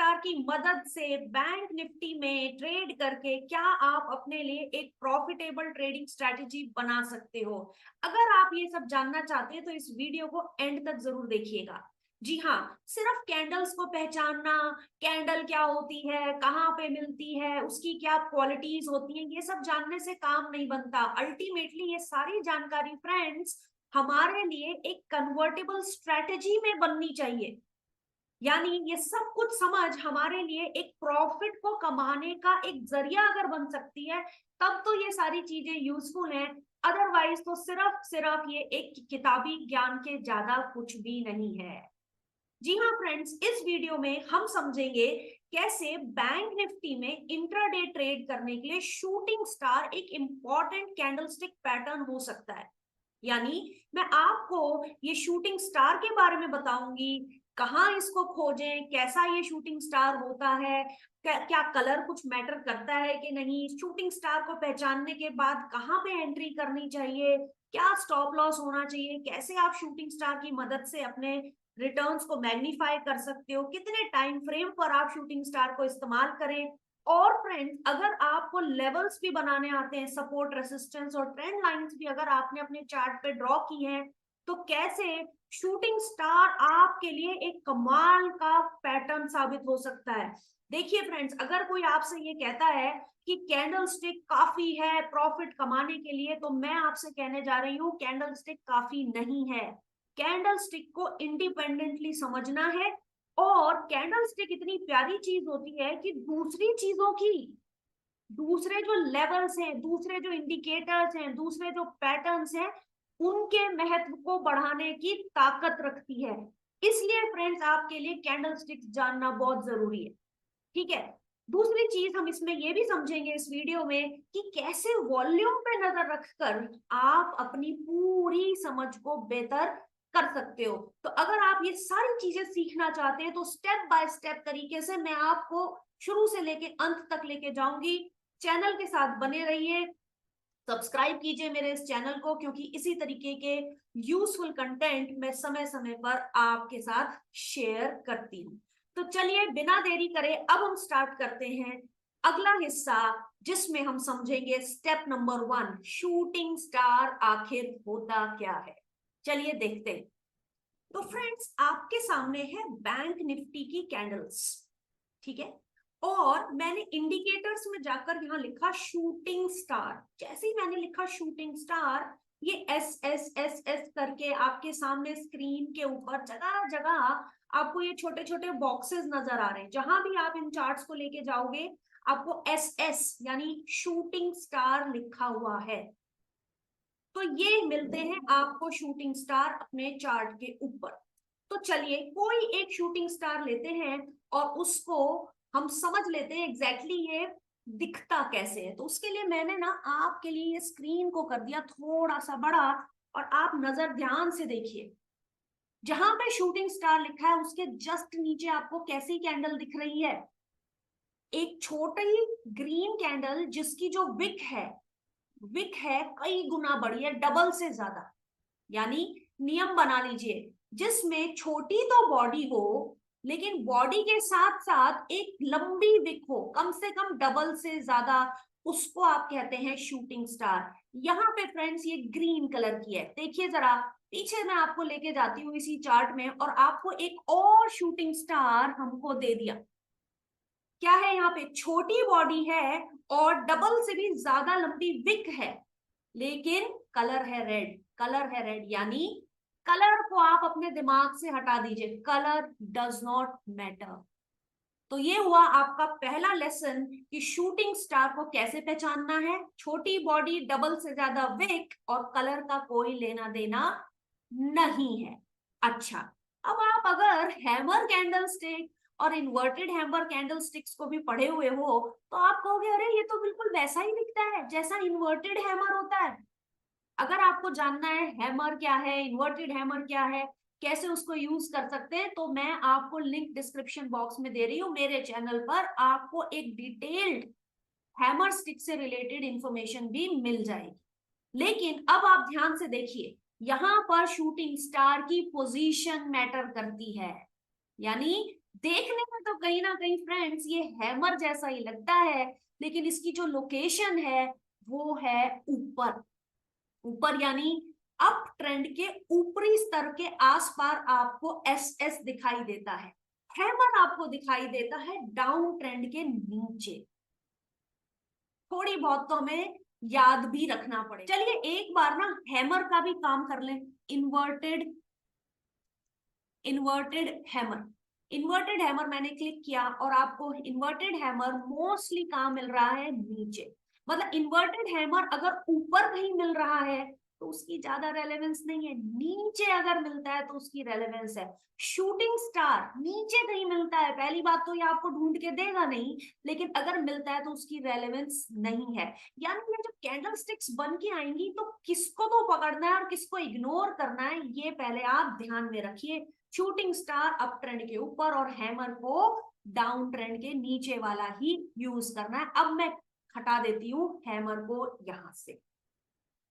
Star की मदद से बैंक निफ्टी में ट्रेड करके क्या आप अपने लिए एक प्रॉफिटेबल ट्रेडिंग स्ट्रेटेजी बना सकते हो। अगर आप ये सब जानना चाहते हैं तो इस वीडियो को एंड तक जरूर देखिएगा। जी हाँ, सिर्फ कैंडल्स को पहचानना, कैंडल क्या होती है, कहाँ पे मिलती है, उसकी क्या क्वालिटीज होती हैं, ये सब जानने से काम नहीं बनता। अल्टीमेटली ये सारी जानकारी फ्रेंड्स हमारे लिए एक कन्वर्टेबल स्ट्रेटेजी में बननी चाहिए। यानी ये सब कुछ समझ हमारे लिए एक प्रॉफिट को कमाने का एक जरिया अगर बन सकती है, तब तो ये सारी चीजें यूजफुल हैं। अदरवाइज तो सिर्फ ये एक किताबी ज्ञान के ज्यादा कुछ भी नहीं है। जी हाँ फ्रेंड्स, इस वीडियो में हम समझेंगे कैसे बैंक निफ्टी में इंट्राडे ट्रेड करने के लिए शूटिंग स्टार एक इंपॉर्टेंट कैंडलस्टिक पैटर्न हो सकता है। यानी मैं आपको ये शूटिंग स्टार के बारे में बताऊंगी, कहाँ इसको खोजें, कैसा ये शूटिंग स्टार होता है, क्या कलर कुछ मैटर करता है कि नहीं, शूटिंग स्टार को पहचानने के बाद कहाँ पे एंट्री करनी चाहिए, क्या स्टॉप लॉस होना चाहिए, कैसे आप शूटिंग स्टार की मदद से अपने रिटर्न्स को मैग्नीफाई कर सकते हो, कितने टाइम फ्रेम पर आप शूटिंग स्टार को इस्तेमाल करें। और फ्रेंड्स, अगर आपको लेवल्स भी बनाने आते हैं, सपोर्ट, रेसिस्टेंस और ट्रेंड लाइंस भी अगर आपने अपने चार्ट पे ड्रॉ की हैं, तो कैसे शूटिंग स्टार आपके लिए एक कमाल का पैटर्न साबित हो सकता है। देखिए फ्रेंड्स, अगर कोई आपसे ये कहता है कि कैंडल स्टिक काफी है प्रॉफिट कमाने के लिए, तो मैं आपसे कहने जा रही हूँ कैंडल स्टिक काफी नहीं है। कैंडल स्टिक को इंडिपेंडेंटली समझना है। और कैंडल स्टिक इतनी प्यारी चीज होती है कि दूसरी चीजों की, दूसरे जो लेवल्स हैं, दूसरे जो इंडिकेटर्स हैं, दूसरे जो पैटर्न्स हैं, उनके महत्व को बढ़ाने की ताकत रखती है। इसलिए फ्रेंड्स, आपके लिए कैंडल स्टिक्स जानना बहुत जरूरी है। ठीक है। दूसरी चीज हम इसमें ये भी समझेंगे इस वीडियो में कि कैसे वॉल्यूम पे नजर रखकर आप अपनी पूरी समझ को बेहतर कर सकते हो। तो अगर आप ये सारी चीजें सीखना चाहते हैं तो स्टेप बाय स्टेप तरीके से मैं आपको शुरू से लेके अंत तक लेके जाऊंगी। चैनल के साथ बने रहिए, सब्सक्राइब कीजिए मेरे इस चैनल को, क्योंकि इसी तरीके के यूजफुल कंटेंट मैं समय समय पर आपके साथ शेयर करती हूँ। तो चलिए बिना देरी करे अब हम स्टार्ट करते हैं अगला हिस्सा, जिसमें हम समझेंगे स्टेप नंबर 1, शूटिंग स्टार आखिर होता क्या है। चलिए देखते हैं। तो फ्रेंड्स, आपके सामने है बैंक निफ्टी की कैंडल्स, ठीक है। और मैंने इंडिकेटर्स में जाकर यहाँ लिखा शूटिंग स्टार। जैसे ही मैंने लिखा शूटिंग स्टार, ये एस एस एस एस करके आपके सामने स्क्रीन के ऊपर जगह जगह आपको ये छोटे छोटे बॉक्सेस नजर आ रहे हैं। जहां भी आप इन चार्ट्स को लेके जाओगे, आपको एस एस यानी शूटिंग स्टार लिखा हुआ है। तो ये मिलते हैं आपको शूटिंग स्टार अपने चार्ट के ऊपर। तो चलिए कोई एक शूटिंग स्टार लेते हैं और उसको हम समझ लेते हैं एग्जैक्टली ये दिखता कैसे है। तो उसके लिए मैंने ना आपके लिए ये स्क्रीन को कर दिया थोड़ा सा बड़ा, और आप नजर ध्यान से देखिए। जहां पे शूटिंग स्टार लिखा है उसके जस्ट नीचे आपको कैसी कैंडल दिख रही है? एक छोटी ग्रीन कैंडल जिसकी जो विक है कई गुना बड़ी है, डबल से ज्यादा। यानी नियम बना लीजिए, जिसमें छोटी तो बॉडी हो लेकिन बॉडी के साथ साथ एक लंबी विक हो, कम से कम डबल से ज्यादा, उसको आप कहते हैं शूटिंग स्टार। यहाँ पे फ्रेंड्स ये ग्रीन कलर की है। देखिए जरा पीछे मैं आपको लेके जाती हूँ इसी चार्ट में, और आपको एक और शूटिंग स्टार हमको दे दिया। क्या है यहाँ पे? छोटी बॉडी है और डबल से भी ज्यादा लंबी विक है, लेकिन कलर है रेड। कलर है रेड, यानी कलर को आप अपने दिमाग से हटा दीजिए, कलर डज नॉट मैटर। तो ये हुआ आपका पहला लेसन कि शूटिंग स्टार को कैसे पहचानना है। छोटी बॉडी, डबल से ज्यादा विक और कलर का कोई लेना देना नहीं है। अच्छा, अब आप अगर हैमर कैंडल स्टिक और इन्वर्टेड हैमर कैंडल स्टिक्स को भी पढ़े हुए हो, तो आप कहोगे अरे ये तो बिल्कुल वैसा ही दिखता है जैसा इन्वर्टेड हैमर होता है। अगर आपको जानना है हैमर क्या है, इन्वर्टेड हैमर क्या है, कैसे उसको यूज कर सकते हैं, तो मैं आपको लिंक डिस्क्रिप्शन बॉक्स में दे रही हूँ। मेरे चैनल पर आपको एक डिटेल्ड हैमर स्टिक से रिलेटेड इंफॉर्मेशन भी मिल जाएगी। लेकिन अब आप ध्यान से देखिए, यहां पर शूटिंग स्टार की पोजीशन मैटर करती है। यानी देखने में तो कहीं ना कहीं फ्रेंड्स ये हैमर जैसा ही लगता है, लेकिन इसकी जो लोकेशन है वो है ऊपर। ऊपर यानी अप ट्रेंड के ऊपरी स्तर के आसपास आपको एस एस दिखाई देता है। हैमर आपको दिखाई देता है डाउन ट्रेंड के नीचे। थोड़ी बहुत तो हमें याद भी रखना पड़ेगा। चलिए एक बार ना हैमर का भी काम कर लें। Inverted inverted hammer. Inverted hammer मैंने क्लिक किया और आपको इन्वर्टेड हैमर मोस्टली कहाँ मिल रहा है, नीचे। मतलब इन्वर्टेड हैमर अगर ऊपर कहीं मिल रहा है तो उसकी ज्यादा रेलेवेंस नहीं है, नीचे अगर मिलता है तो उसकी रेलेवेंस है। शूटिंग स्टार नीचे कहीं मिलता है, पहली बात तो ये आपको ढूंढ के देगा नहीं, लेकिन अगर मिलता है तो उसकी रेलेवेंस नहीं है। यानी ये जब कैंडल स्टिक्स बन के आएंगी तो किसको तो पकड़ना है और किसको इग्नोर करना है, ये पहले आप ध्यान में रखिए। शूटिंग स्टार अप ट्रेंड के ऊपर और हैमर को डाउन ट्रेंड के नीचे वाला ही यूज करना है। अब मैं हटा देती हूं हैमर को यहां से।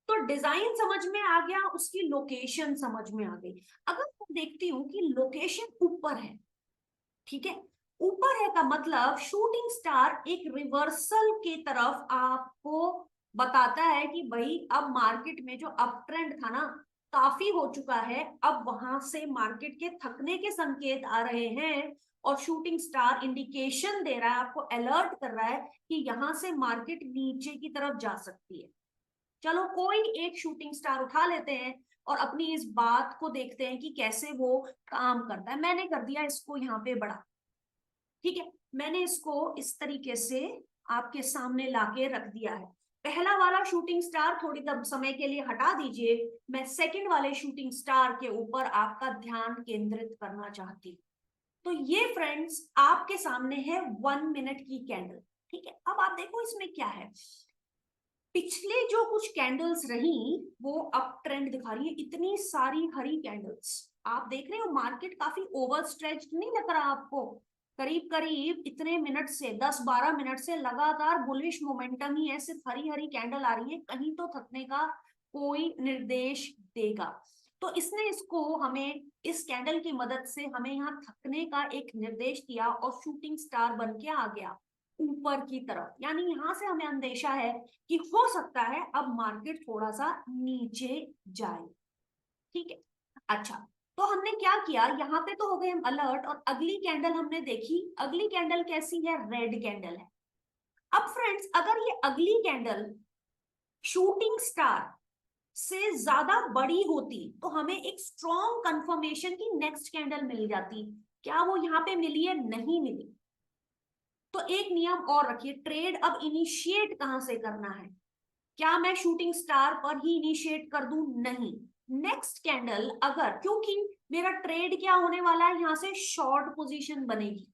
तो डिजाइन समझ में आ गया, उसकी लोकेशन समझ में आ गई। अगर मैं देखती हूँ कि लोकेशन ऊपर है, ठीक है, ऊपर है का मतलब शूटिंग स्टार एक रिवर्सल की तरफ आपको बताता है कि भाई अब मार्केट में जो अप ट्रेंड था ना काफी हो चुका है, अब वहां से मार्केट के थकने के संकेत आ रहे हैं। और शूटिंग स्टार इंडिकेशन दे रहा है, आपको अलर्ट कर रहा है कि यहां से मार्केट नीचे की तरफ जा सकती है। चलो कोई एक शूटिंग स्टार उठा लेते हैं और अपनी इस बात को देखते हैं कि कैसे वो काम करता है। मैंने कर दिया इसको यहाँ पे बड़ा, ठीक है, मैंने इसको इस तरीके से आपके सामने लाके रख दिया है। पहला वाला शूटिंग स्टार थोड़ी देर समय के लिए हटा दीजिए, मैं सेकंड वाले शूटिंग स्टार के ऊपर आपका ध्यान केंद्रित करना चाहती हूँ। तो ये फ्रेंड्स आपके सामने है 1 मिनट की कैंडल, ठीक है। अब आप देखो इसमें क्या है, पिछले जो कुछ कैंडल्स रही वो अप ट्रेंड दिखा रही है, इतनी सारी हरी कैंडल्स आप देख रहे हो। मार्केट काफी ओवर स्ट्रेच्ड नहीं लग रहा आपको? करीब करीब इतने मिनट से 10-12 मिनट से लगातार बुलिश मोमेंटम ही है, सिर्फ हरी हरी कैंडल आ रही है, कहीं तो थकने का कोई निर्देश देगा। तो इसने इसको हमें इस कैंडल की मदद से हमें यहाँ थकने का एक निर्देश दिया और शूटिंग स्टार बन के आ गया ऊपर की तरफ। यानी यहां से हमें अंदेशा है कि हो सकता है अब मार्केट थोड़ा सा नीचे जाए, ठीक है। अच्छा, तो हमने क्या किया, यहाँ पे तो हो गए हम अलर्ट और अगली कैंडल हमने देखी। अगली कैंडल कैसी है, रेड कैंडल है। अब फ्रेंड्स अगर ये अगली कैंडल शूटिंग स्टार से ज्यादा बड़ी होती तो हमें एक स्ट्रॉन्ग कंफर्मेशन की नेक्स्ट कैंडल मिल जाती। क्या वो यहाँ पे मिली है? नहीं मिली। तो एक नियम और रखिए, ट्रेड अब इनिशिएट कहां से करना है? क्या मैं शूटिंग स्टार पर ही इनिशिएट कर दूं? नहीं। नेक्स्ट कैंडल अगर, क्योंकि मेरा ट्रेड क्या होने वाला है, यहां से शॉर्ट पोजीशन बनेगी,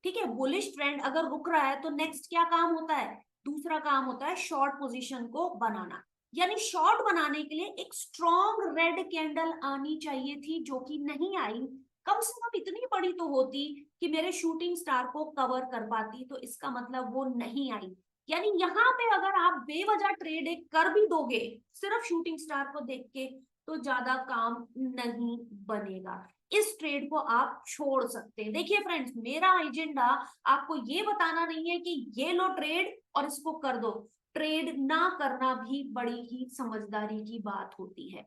ठीक है। बुलिश ट्रेंड अगर रुक रहा है तो नेक्स्ट क्या काम होता है, दूसरा काम होता है शॉर्ट पोजीशन को बनाना। यानी शॉर्ट बनाने के लिए एक स्ट्रॉन्ग रेड कैंडल आनी चाहिए थी, जो कि नहीं आई। कम से कम इतनी बड़ी तो होती कि मेरे शूटिंग स्टार को कवर कर पाती, तो इसका मतलब वो नहीं आई। यानी यहाँ पे अगर आप बेवजह ट्रेड एक कर भी दोगे सिर्फ शूटिंग स्टार को देख के, तो ज्यादा काम नहीं बनेगा। इस ट्रेड को आप छोड़ सकते हैं। देखिए फ्रेंड्स, मेरा एजेंडा आपको ये बताना नहीं है कि ये लो ट्रेड और इसको कर दो। ट्रेड ना करना भी बड़ी ही समझदारी की बात होती है।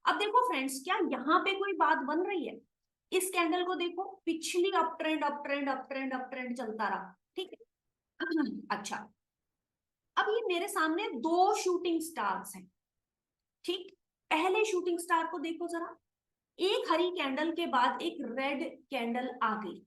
अब देखो फ्रेंड्स, क्या यहाँ पे कोई बात बन रही है? इस कैंडल को देखो, पिछली up trend up trend up trend up trend चलता रहा, ठीक है। अच्छा, अब ये मेरे सामने दो शूटिंग स्टार्स हैं, ठीक। पहले शूटिंग स्टार को देखो जरा, एक हरी कैंडल के बाद एक रेड कैंडल आ गई,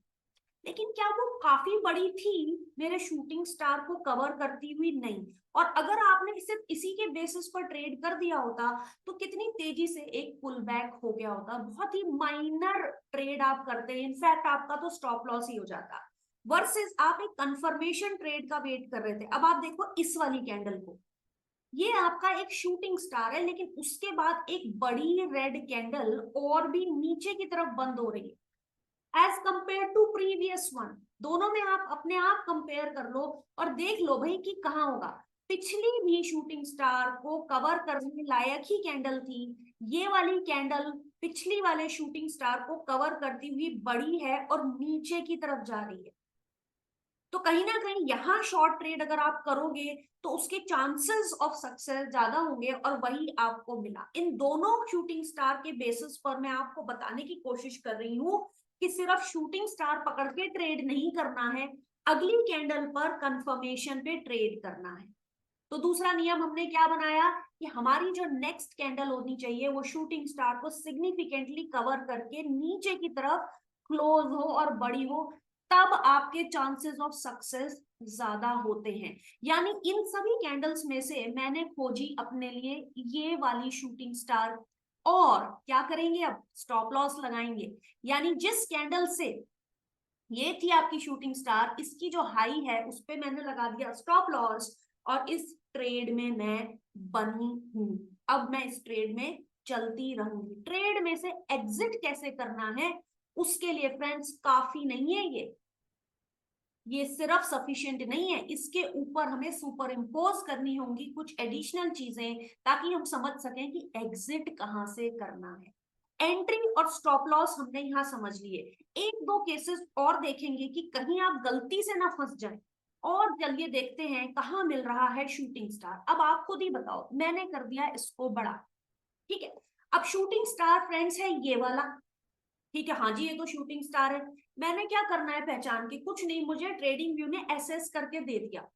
लेकिन क्या वो काफी बड़ी थी मेरे शूटिंग स्टार को कवर करती हुई? नहीं। और अगर आपने सिर्फ इसी के बेसिस पर ट्रेड कर दिया होता तो कितनी तेजी से एक पुल बैक हो गया होता। बहुत ही माइनर ट्रेड आप करते हैं, इनफैक्ट आपका तो स्टॉप लॉस ही हो जाता। वर्सेस आप एक कंफर्मेशन ट्रेड का वेट कर रहे थे। अब आप देखो इस वाली कैंडल को, ये आपका एक शूटिंग स्टार है, लेकिन उसके बाद एक बड़ी रेड कैंडल और भी नीचे की तरफ बंद हो रही है as compare to previous one. दोनों में आप अपने आप कंपेयर कर लो और देख लो भाई कि कहाँ होगा। पिछली भी शूटिंग स्टार को कवर करने लायक ही कैंडल थी, ये वाली कैंडल पिछली वाले शूटिंग स्टार को कवर करती हुई बड़ी है और नीचे की तरफ जा रही है। तो कहीं ना कहीं यहाँ शॉर्ट ट्रेड अगर आप करोगे तो उसके चांसेस ऑफ सक्सेस ज्यादा होंगे, और वही आपको मिला। इन दोनों शूटिंग स्टार के बेसिस पर मैं आपको बताने की कोशिश कर रही हूँ कि सिर्फ शूटिंग स्टार पकड़ के ट्रेड नहीं करना है, अगली कैंडल पर कंफर्मेशन पे ट्रेड करना है। तो दूसरा नियम हमने क्या बनाया कि हमारी जो नेक्स्ट कैंडल होनी चाहिए वो शूटिंग स्टार को सिग्निफिकेंटली कवर करके नीचे की तरफ क्लोज हो और बड़ी हो, तब आपके चांसेस ऑफ सक्सेस ज्यादा होते हैं। यानी इन सभी कैंडल्स में से मैंने खोजी अपने लिए ये वाली शूटिंग स्टार, और क्या करेंगे अब स्टॉप लॉस लगाएंगे। यानी जिस कैंडल से ये थी आपकी शूटिंग स्टार, इसकी जो हाई है उस पे मैंने लगा दिया स्टॉप लॉस, और इस ट्रेड में मैं बनी हूं। अब मैं इस ट्रेड में चलती रहूंगी। ट्रेड में से एग्जिट कैसे करना है उसके लिए फ्रेंड्स काफी नहीं है ये सिर्फ सफिशिएंट नहीं है, इसके ऊपर हमें सुपर इम्पोज करनी होंगी कुछ एडिशनल चीजें, ताकि हम समझ सकें कि एग्जिट कहां से करना है। एंट्री और स्टॉप लॉस हमने यहां समझ लिए। एक दो केसेस और देखेंगे कि कहीं आप गलती से ना फंस जाए। और चलिए देखते हैं कहां मिल रहा है शूटिंग स्टार। अब आप खुद ही बताओ, मैंने कर दिया इसको बड़ा, ठीक है। अब शूटिंग स्टार फ्रेंड्स है ये वाला, ठीक है। हाँ जी, ये तो शूटिंग स्टार है। मैंने क्या करना है पहचान के, कुछ नहीं, मुझे ट्रेडिंग व्यू ने एसएस करके दे दिया,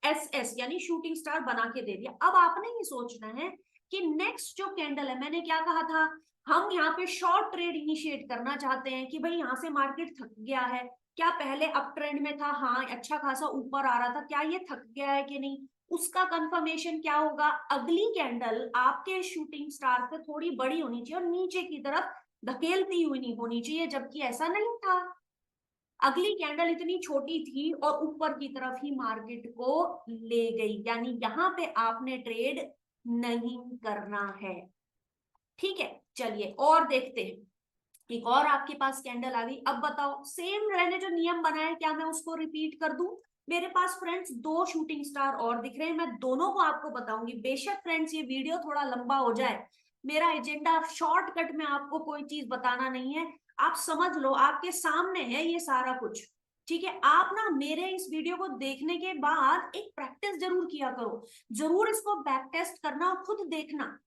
एसएस यानी शूटिंग स्टार बना के दे दिया। अब आपने ये सोचना है कि नेक्स्ट जो कैंडल है, मैंने क्या कहा था, हम यहाँ पे शॉर्ट ट्रेड इनिशिएट करना चाहते हैं कि भाई यहाँ से मार्केट थक गया है। क्या पहले अप ट्रेंड में था, हाँ अच्छा खासा ऊपर आ रहा था, क्या ये थक गया है कि नहीं, उसका कंफर्मेशन क्या होगा। अगली कैंडल आपके शूटिंग स्टार से थोड़ी बड़ी होनी चाहिए और नीचे की तरफ धकेलती हुई नहीं होनी चाहिए, जबकि ऐसा नहीं था। अगली कैंडल इतनी छोटी थी और ऊपर की तरफ ही मार्केट को ले गई, यानी यहां पे आपने ट्रेड नहीं करना है, ठीक है। चलिए और देखते हैं, एक और आपके पास कैंडल आ गई। अब बताओ, सेम मैंने जो नियम बनाया क्या मैं उसको रिपीट कर दूं। मेरे पास फ्रेंड्स दो शूटिंग स्टार और दिख रहे हैं, मैं दोनों को आपको बताऊंगी। बेशक फ्रेंड्स ये वीडियो थोड़ा लंबा हो जाए, मेरा एजेंडा शॉर्टकट में आपको कोई चीज बताना नहीं है। आप समझ लो, आपके सामने है ये सारा कुछ, ठीक है। आप ना मेरे इस वीडियो को देखने के बाद एक प्रैक्टिस जरूर किया करो, जरूर इसको बैक टेस्ट करना और खुद देखना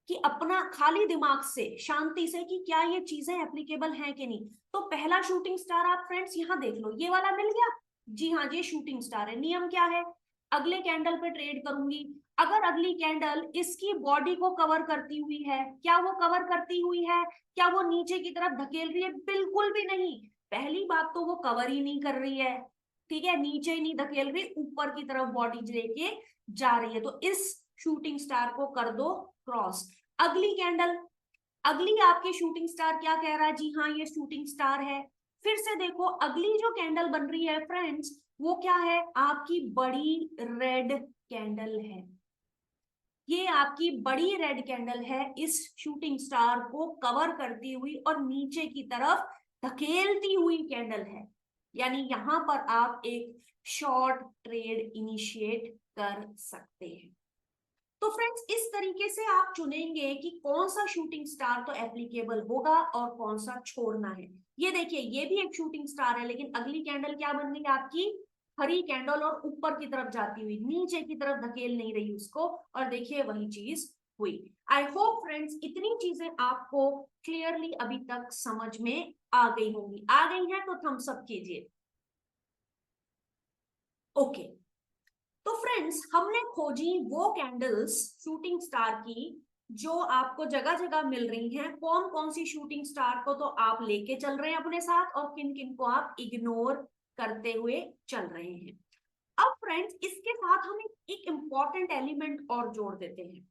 कि अपना खाली दिमाग से शांति से कि क्या ये चीजें एप्लीकेबल हैं कि नहीं। तो पहला शूटिंग स्टार आप फ्रेंड्स यहाँ देख लो, ये वाला मिल गया। जी हाँ, ये शूटिंग स्टार है। नियम क्या है, अगले कैंडल पे ट्रेड करूंगी। अगर अगली कैंडल इसकी बॉडी को कवर करती हुई है, क्या वो कवर करती हुई है, क्या वो नीचे की तरफ धकेल रही है, बिल्कुल भी नहीं। पहली बात तो वो कवर ही नहीं कर रही है, ठीक है, नीचे ही नहीं धकेल रही, ऊपर की तरफ बॉडी लेके जा रही है। तो इस शूटिंग स्टार को कर दो क्रॉस। अगली कैंडल, अगली आपकी शूटिंग स्टार क्या कह रहा है, जी हाँ ये शूटिंग स्टार है। फिर से देखो अगली जो कैंडल बन रही है फ्रेंड्स, वो क्या है, आपकी बड़ी रेड कैंडल है। ये आपकी बड़ी रेड कैंडल है, इस शूटिंग स्टार को कवर करती हुई और नीचे की तरफ धकेलती हुई कैंडल है। यानी यहां पर आप एक शॉर्ट ट्रेड इनिशिएट कर सकते हैं। तो फ्रेंड्स इस तरीके से आप चुनेंगे कि कौन सा शूटिंग स्टार तो एप्लीकेबल होगा और कौन सा छोड़ना है। ये देखिए, ये भी एक शूटिंग स्टार है, लेकिन अगली कैंडल क्या बन गई आपकी, हरी कैंडल, और ऊपर की तरफ जाती हुई, नीचे की तरफ धकेल नहीं रही उसको। और देखिए वही चीज हुई। आई होप फ्रेंड्स इतनी चीजें आपको क्लियरली अभी तक समझ में आ गई होंगी। आ गई हैं तो थम्स अप कीजिए। ओके, तो फ्रेंड्स हमने खोजी वो कैंडल्स शूटिंग स्टार की जो आपको जगह जगह मिल रही हैं। कौन कौन सी शूटिंग स्टार को तो आप लेके चल रहे हैं अपने साथ, और किन किन को आप इग्नोर करते हुए चल रहे हैं। अब फ्रेंड्स इसके साथ हम एक इंपॉर्टेंट एलिमेंट और जोड़ देते हैं,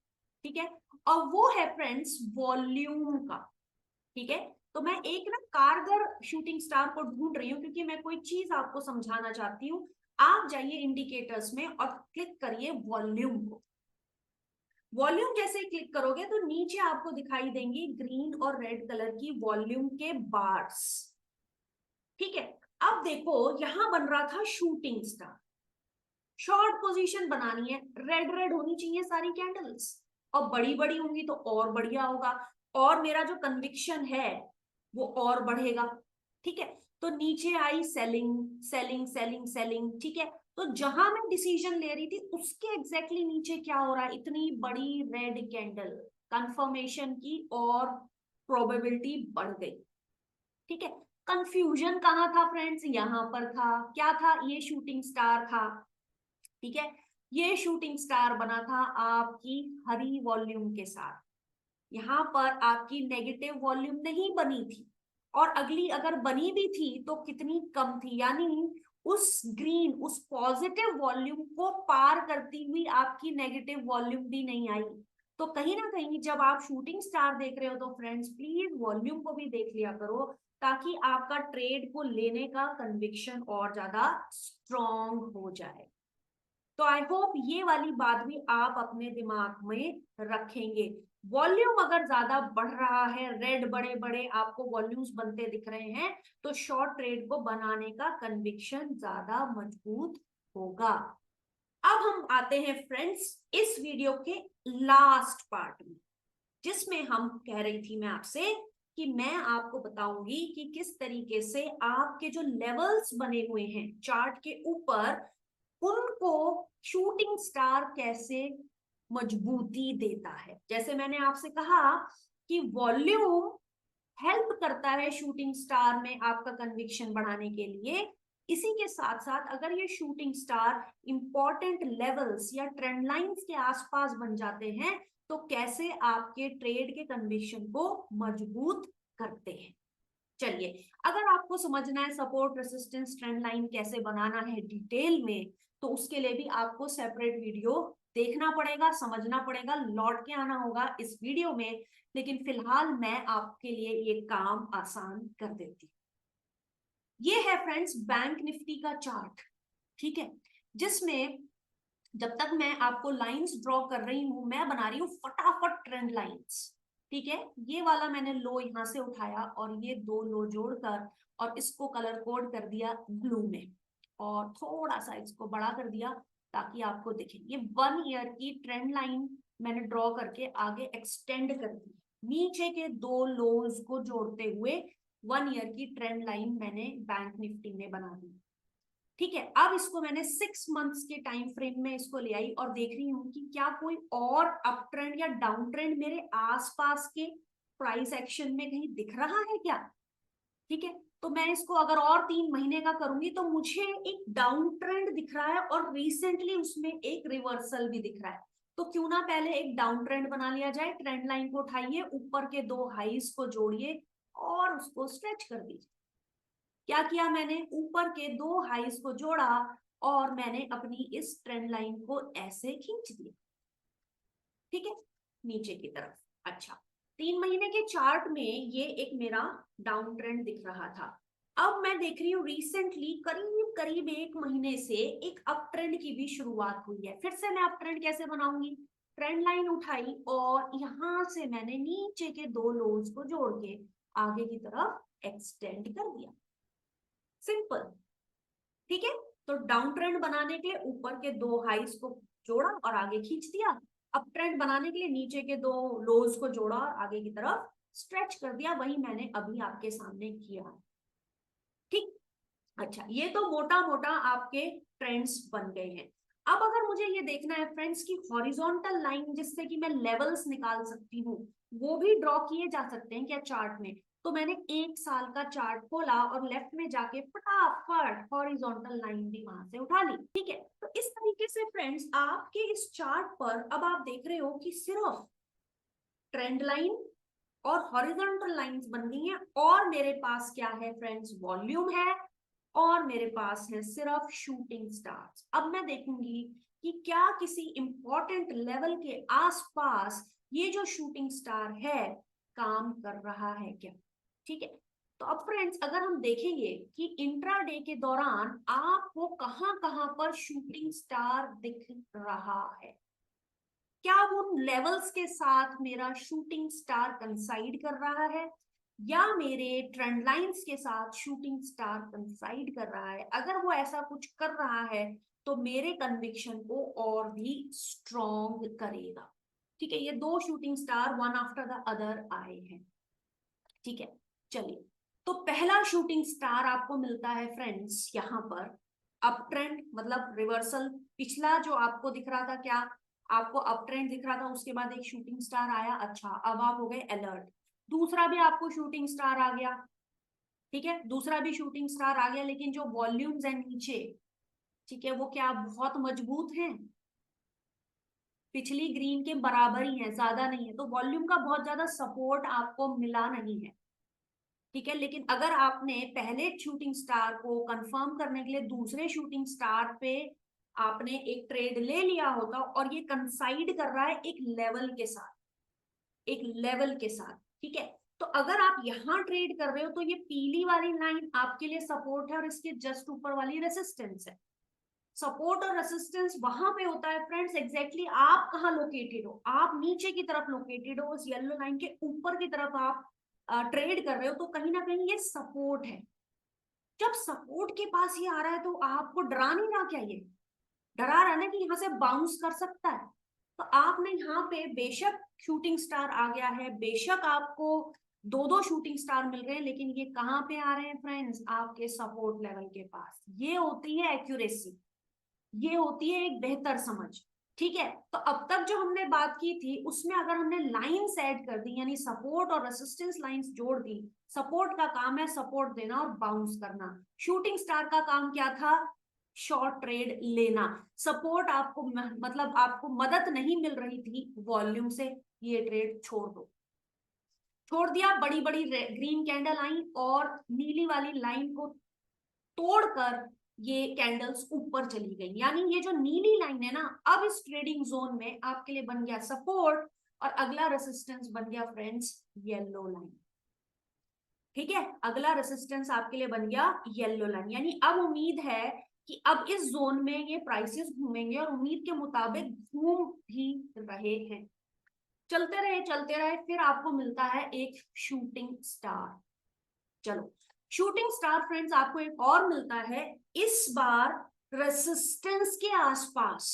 ठीक है, और वो है फ्रेंड्स वॉल्यूम का, ठीक है। तो मैं एक ना कारगर शूटिंग स्टार को ढूंढ रही हूँ, क्योंकि मैं कोई चीज आपको समझाना चाहती हूँ। आप जाइए इंडिकेटर्स में और क्लिक करिए वॉल्यूम को। वॉल्यूम जैसे क्लिक करोगे तो नीचे आपको दिखाई देंगी ग्रीन और रेड कलर की वॉल्यूम के बार्स, ठीक है। अब देखो यहां बन रहा था शूटिंग स्टार, शॉर्ट पोजीशन बनानी है, रेड रेड होनी चाहिए सारी कैंडल्स। और बड़ी बड़ी होंगी तो और बढ़िया होगा, और मेरा जो कन्विक्शन है वो और बढ़ेगा। ठीक है, तो नीचे आई सेलिंग सेलिंग सेलिंग सेलिंग। ठीक है, तो जहां मैं डिसीजन ले रही थी उसके एग्जैक्टली नीचे क्या हो रहा है, इतनी बड़ी रेड कैंडल, कंफर्मेशन की और प्रोबेबिलिटी बढ़ गई। ठीक है, कंफ्यूजन कहाँ था फ्रेंड्स, यहां पर था। क्या था, ये शूटिंग स्टार था। ठीक है, ये शूटिंग स्टार बना था आपकी हरी वॉल्यूम के साथ, यहाँ पर आपकी नेगेटिव वॉल्यूम नहीं बनी थी, और अगली अगर बनी भी थी तो कितनी कम थी, यानी उस ग्रीन, उस पॉजिटिव वॉल्यूम को पार करती हुई आपकी नेगेटिव वॉल्यूम भी नहीं आई। तो कहीं ना कहीं जब आप शूटिंग स्टार देख रहे हो तो फ्रेंड्स प्लीज वॉल्यूम को भी देख लिया करो, ताकि आपका ट्रेड को लेने का कन्विक्शन और ज्यादा स्ट्रॉन्ग हो जाए। तो आई होप ये वाली बात भी आप अपने दिमाग में रखेंगे। वॉल्यूम अगर ज्यादा बढ़ रहा है, रेड बड़े बड़े आपको वॉल्यूम्स बनते दिख रहे हैं, तो शॉर्ट ट्रेड को बनाने का कन्विक्शन ज्यादा मजबूत होगा। अब हम आते हैं फ्रेंड्स इस वीडियो के लास्ट पार्ट में, जिसमें हम कह रही थी मैं आपसे कि मैं आपको बताऊंगी कि किस तरीके से आपके जो लेवल्स बने हुए हैं चार्ट के ऊपर, उनको शूटिंग स्टार कैसे मजबूती देता है। जैसे मैंने आपसे कहा कि वॉल्यूम हेल्प करता है शूटिंग स्टार में आपका कन्विक्शन बढ़ाने के लिए, इसी के साथ साथ अगर ये शूटिंग स्टार इंपॉर्टेंट लेवल्स या ट्रेंड लाइंस के आसपास बन जाते हैं तो कैसे आपके ट्रेड के कन्विक्शन को मजबूत करते हैं। चलिए, अगर आपको समझना है सपोर्ट रेसिस्टेंस ट्रेंड लाइन कैसे बनाना है डिटेल में, तो उसके लिए भी आपको सेपरेट वीडियो देखना पड़ेगा, समझना पड़ेगा, लौट के आना होगा इस वीडियो में। लेकिन फिलहाल मैं आपके लिए ये काम आसान कर देती हूँ। ये है फ्रेंड्स बैंक निफ्टी का चार्ट। ठीक है, जिसमें जब तक मैं आपको लाइंस ड्रॉ कर रही हूं, मैं बना रही हूँ फटाफट ट्रेंड लाइंस। ठीक है, ये वाला मैंने लो यहां से उठाया और ये दो लो जोड़कर और इसको कलर कोड कर दिया ब्लू में, और थोड़ा सा इसको बड़ा कर दिया ताकि आपको दिखे। ये 1 ईयर की ट्रेंड लाइन मैंने ड्रॉ करके आगे एक्सटेंड कर दी, नीचे के दो लोज को जोड़ते हुए 1 ईयर की ट्रेंड लाइन मैंने बैंक निफ्टी में बना दी। ठीक है, अब इसको मैंने 6 मंथ्स के टाइम फ्रेम में इसको ले आई और देख रही हूँ कि क्या कोई और अप ट्रेंड या डाउन ट्रेंड मेरे आसपास के प्राइस एक्शन में कहीं दिख रहा है क्या। ठीक है, तो मैं इसको अगर और 3 महीने का करूंगी तो मुझे एक डाउन ट्रेंड दिख रहा है और रिसेंटली उसमें एक रिवर्सल भी दिख रहा है। तो क्यों ना पहले एक डाउन ट्रेंड बना लिया जाए, ट्रेंड लाइन को उठाइए, ऊपर के दो हाईज को जोड़िए और उसको स्ट्रेच कर दीजिए। क्या किया मैंने, ऊपर के दो हाईज को जोड़ा और मैंने अपनी इस ट्रेंड लाइन को ऐसे खींच दिया। ठीक है, नीचे की तरफ। अच्छा, 3 महीने के चार्ट में ये एक मेरा डाउन ट्रेंड दिख रहा था। अब मैं देख रही हूँ रिसेंटली करीब करीब 1 महीने से एक अप ट्रेंड की भी शुरुआत हुई है। फिर से मैं अप ट्रेंड कैसे बनाऊंगी, ट्रेंड लाइन उठाई और यहां से मैंने नीचे के दो लोज को जोड़ के आगे की तरफ एक्सटेंड कर दिया, सिंपल। ठीक है, तो डाउन ट्रेंड बनाने के लिए ऊपर के दो हाईज को जोड़ा और आगे खींच दिया, अप ट्रेंड बनाने के लिए नीचे के दो लोज को जोड़ा और आगे की तरफ स्ट्रेच कर दिया, वही मैंने अभी आपके सामने किया। ठीक, अच्छा, ये तो मोटा मोटा आपके ट्रेंड्स बन गए हैं। अब अगर मुझे ये देखना है फ्रेंड्स की हॉरिजॉन्टल लाइन जिससे कि मैं लेवल्स निकाल सकती हूँ, वो भी ड्रॉ किए जा सकते हैं क्या चार्ट में। तो मैंने 1 साल का चार्ट खोला और लेफ्ट में जाके फटाफट हॉरिजॉन्टल लाइन भी वहां से उठा ली। ठीक है, तो इस तरीके से फ्रेंड्स आपके इस चार्ट पर अब आप देख रहे हो कि सिर्फ ट्रेंड लाइन और हॉरिजॉन्टल लाइंस बन गई हैं, और मेरे पास क्या है फ्रेंड्स, वॉल्यूम है, और मेरे पास है सिर्फ शूटिंग स्टार्स। अब मैं देखूंगी कि क्या किसी इंपॉर्टेंट लेवल के आसपास ये जो शूटिंग स्टार है काम कर रहा है क्या। ठीक है, तो अब फ्रेंड्स अगर हम देखेंगे कि इंट्राडे के दौरान आपको कहां कहां पर शूटिंग स्टार दिख रहा है, क्या वो लेवल्स के साथ मेरा शूटिंग स्टार कंसाइड कर रहा है या मेरे ट्रेंड लाइंस के साथ शूटिंग स्टार कंसाइड कर रहा है। अगर वो ऐसा कुछ कर रहा है तो मेरे कन्विक्शन को और भी स्ट्रॉन्ग करेगा। ठीक है, ये दो shooting star one after the other आए हैं। ठीक है, चलिए, तो पहला शूटिंग स्टार आपको मिलता है फ्रेंड्स यहाँ पर अप ट्रेंड, मतलब रिवर्सल। पिछला जो आपको दिख रहा था, क्या आपको अप ट्रेंड दिख रहा था, उसके बाद एक शूटिंग स्टार आया, अच्छा अब आप हो गए अलर्ट। दूसरा भी आपको शूटिंग स्टार आ गया, ठीक है, दूसरा भी शूटिंग स्टार आ गया, लेकिन जो वॉल्यूम्स है नीचे, ठीक है, वो क्या बहुत मजबूत हैं, पिछली ग्रीन के बराबर ही है, ज्यादा नहीं है, तो वॉल्यूम का बहुत ज्यादा सपोर्ट आपको मिला नहीं है। ठीक है, लेकिन अगर आपने पहले शूटिंग स्टार को कंफर्म करने के लिए दूसरे शूटिंग स्टार पे आपने एक ट्रेड ले लिया होता, और ये कंसाइड कर रहा है एक लेवल के साथ, एक लेवल के साथ, ठीक है, तो अगर आप यहां ट्रेड कर रहे हो तो ये पीली वाली लाइन आपके लिए सपोर्ट है और इसके जस्ट ऊपर वाली रेसिस्टेंस है। सपोर्ट और रेसिस्टेंस वहां पे होता है फ्रेंड्स, एग्जैक्टली आप कहाँ लोकेटेड हो, आप नीचे की तरफ लोकेटेड हो, उस येलो लाइन के ऊपर की तरफ आप ट्रेड कर रहे हो, तो कहीं ना कहीं ये सपोर्ट है। जब सपोर्ट के पास ये आ रहा है तो आपको डरा नहीं रहा क्या, ये डरा रहा ना कि यहाँ से बाउंस कर सकता है, तो आपने यहाँ पे बेशक शूटिंग स्टार आ गया है, बेशक आपको दो दो शूटिंग स्टार मिल रहे हैं, लेकिन ये कहाँ पे आ रहे हैं फ्रेंड्स, आपके सपोर्ट लेवल के पास। ये होती है एक्यूरेसी, ये होती है एक बेहतर समझ। ठीक है, तो अब तक जो हमने बात की थी उसमें अगर हमने लाइंस ऐड कर दी, यानी सपोर्ट और रेसिस्टेंस लाइंस जोड़ दी, सपोर्ट का काम है सपोर्ट देना और बाउंस करना, शूटिंग स्टार का काम क्या था, शॉर्ट ट्रेड लेना। सपोर्ट आपको मतलब आपको मदद नहीं मिल रही थी वॉल्यूम से, ये ट्रेड छोड़ दो, छोड़ दिया। बड़ी बड़ी ग्रीन कैंडल आई और नीली वाली लाइन को तोड़कर ये कैंडल्स ऊपर चली गई, यानी ये जो नीली लाइन है ना, अब इस ट्रेडिंग जोन में आपके लिए बन गया सपोर्ट, और अगला रेसिस्टेंस बन गया फ्रेंड्स येलो लाइन। ठीक है, अगला रेसिस्टेंस आपके लिए बन गया येलो लाइन, यानी अब उम्मीद है कि अब इस जोन में ये प्राइसेस घूमेंगे, और उम्मीद के मुताबिक घूम भी रहे हैं। चलते रहे, फिर आपको मिलता है एक शूटिंग स्टार। चलो, शूटिंग स्टार फ्रेंड्स आपको एक और मिलता है, इस बार रेसिस्टेंस के आसपास।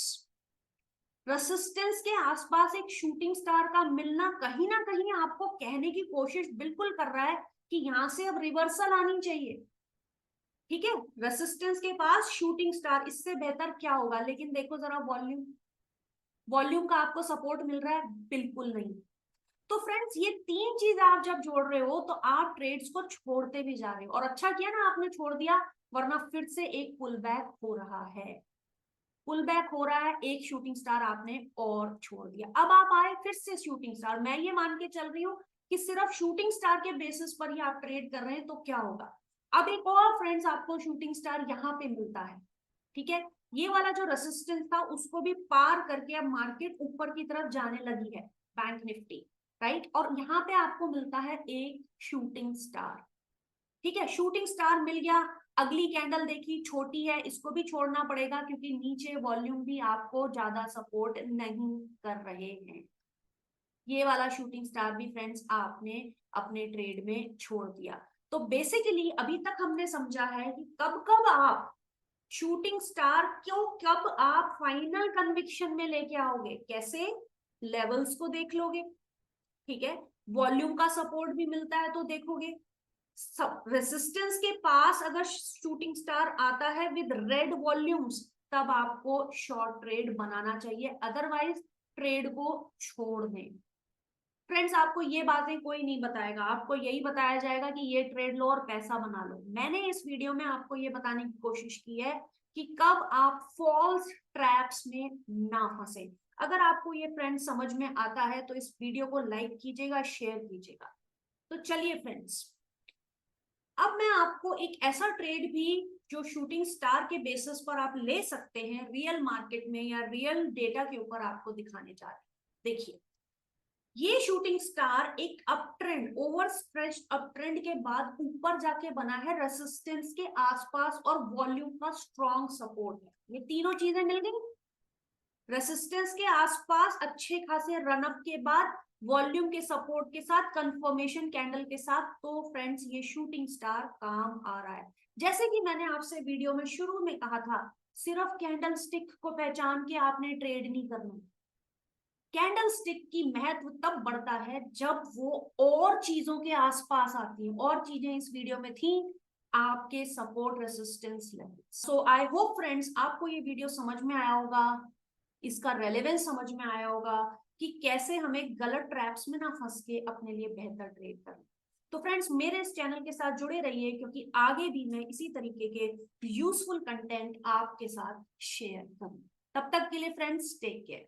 रेसिस्टेंस के आसपास एक शूटिंग स्टार का मिलना कहीं ना कहीं आपको कहने की कोशिश बिल्कुल कर रहा है कि यहां से अब रिवर्सल आनी चाहिए। ठीक है, रेसिस्टेंस के पास शूटिंग स्टार, इससे बेहतर क्या होगा, लेकिन देखो जरा वॉल्यूम, वॉल्यूम का आपको सपोर्ट मिल रहा है, बिल्कुल नहीं। तो फ्रेंड्स, ये तीन चीज आप जब जोड़ रहे हो तो आप ट्रेड्स को छोड़ते भी जा रहे हो, और अच्छा किया ना आपने छोड़ दिया, वरना फिर से एक पुल बैक हो रहा है, पुल बैक हो रहा है, एक शूटिंग स्टार आपने और छोड़ दिया। अब आप आए फिर से शूटिंग स्टार, मैं ये मान के चल रही हूँ कि सिर्फ शूटिंग स्टार के बेसिस पर ही आप ट्रेड कर रहे हैं, तो क्या होगा, अब एक और फ्रेंड्स आपको शूटिंग स्टार यहाँ पे मिलता है। ठीक है, ये वाला जो रेसिस्टेंस था उसको भी पार करके अब मार्केट ऊपर की तरफ जाने लगी है, बैंक निफ्टी, राइट, और यहाँ पे आपको मिलता है एक शूटिंग स्टार। ठीक है, शूटिंग स्टार मिल गया, अगली कैंडल देखी छोटी है, इसको भी छोड़ना पड़ेगा क्योंकि नीचे वॉल्यूम भी आपको ज्यादा सपोर्ट नहीं कर रहे हैं। ये वाला शूटिंग स्टार भी फ्रेंड्स आपने अपने ट्रेड में छोड़ दिया। तो बेसिकली अभी तक हमने समझा है कि कब कब आप शूटिंग स्टार क्यों, कब आप फाइनल कन्विक्शन में लेके आओगे, कैसे, लेवल्स को देख लोगे, ठीक है, वॉल्यूम का सपोर्ट भी मिलता है तो देखोगे, रेसिस्टेंस के पास अगर शूटिंग स्टार आता है विद रेड वॉल्यूम्स, तब आपको शॉर्ट ट्रेड बनाना चाहिए, अदरवाइज ट्रेड को छोड़ दें। फ्रेंड्स, आपको ये बातें कोई नहीं बताएगा, आपको यही बताया जाएगा कि ये ट्रेड लो और पैसा बना लो। मैंने इस वीडियो में आपको ये बताने की कोशिश की है कि कब आप फॉल्स ट्रैप्स में ना फंसे। अगर आपको ये फ्रेंड्स समझ में आता है तो इस वीडियो को लाइक कीजिएगा, शेयर कीजिएगा। तो चलिए फ्रेंड्स, अब मैं आपको एक ऐसा ट्रेड भी जो शूटिंग स्टार के बेसिस पर आप ले सकते हैं रियल मार्केट में या रियल डेटा के ऊपर आपको दिखाने जा रहे हैं। देखिए, ये शूटिंग स्टार एक up trend, over stretched up trend के बाद ऊपर जाके बना है, रेसिस्टेंस के आसपास और वॉल्यूम का स्ट्रॉन्ग सपोर्ट है, ये तीनों चीजें मिल गई। रेसिस्टेंस के आसपास अच्छे खासे रनअप के बाद वॉल्यूम के सपोर्ट के साथ, कंफर्मेशन कैंडल के साथ, तो फ्रेंड्स ये शूटिंग स्टार काम आ रहा है। जैसे कि मैंने आपसे वीडियो में शुरू में कहा था, सिर्फ कैंडल स्टिक को पहचान के आपने ट्रेड नहीं करना, कैंडल स्टिक की महत्व तब बढ़ता है जब वो और चीजों के आसपास आती है। और चीजें इस वीडियो में थी आपके support resistance level. So I hope friends आपको ये वीडियो समझ में आया होगा, इसका रेलेवेंस समझ में आया होगा कि कैसे हमें गलत ट्रैप्स में ना फंस के अपने लिए बेहतर ट्रेड करना। तो फ्रेंड्स मेरे इस चैनल के साथ जुड़े रहिए, क्योंकि आगे भी मैं इसी तरीके के यूजफुल कंटेंट आपके साथ शेयर करूँ। तब तक के लिए फ्रेंड्स टेक केयर।